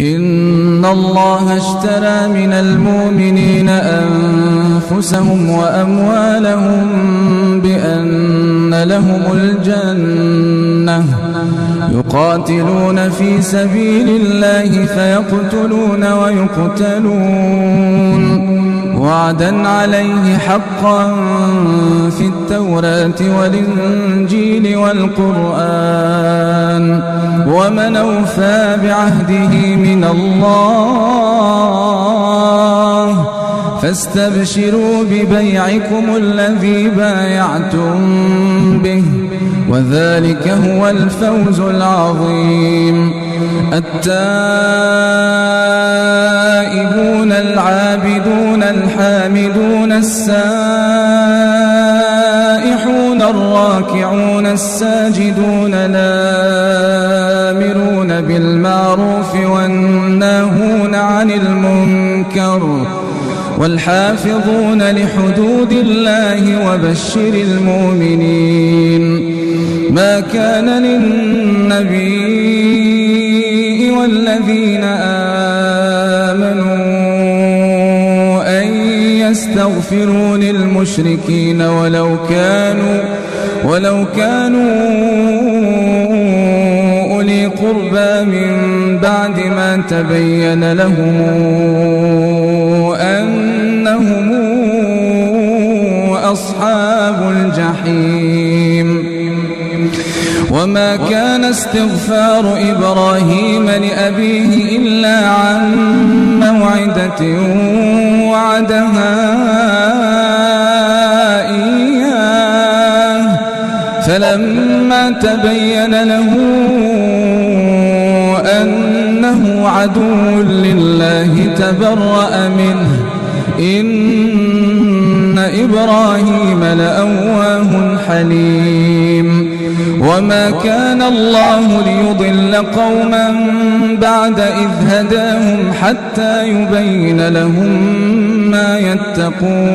إن الله اشترى من المؤمنين أنفسهم وأموالهم بأن لهم الجنة يقاتلون في سبيل الله فيقتلون ويقتلون وعدا عليه حقا في التوراة والإنجيل والقرآن ومن أوفى بعهده من الله فاستبشروا ببيعكم الذي بايعتم به وذلك هو الفوز العظيم. التائبون العابدون الحامدون السائحون الراكعون الساجدون الآمرون بالمعروف والناهون عن المنكر والحافظون لحدود الله وبشر المؤمنين. ما كان للنبي والذين آمنوا أن يستغفروا للمشركين ولو كانوا أولي قربى من بعد ما تبين لهم أنهم أصحاب الجحيم. وما كان استغفار إبراهيم لأبيه إلا عن موعدة وعدها إياه فلما تبين له أنه عدو لله تبرأ منه إن إبراهيم لأواه حليم. وما كان الله ليضل قوما بعد إذ هداهم حتى يبين لهم ما يتقون.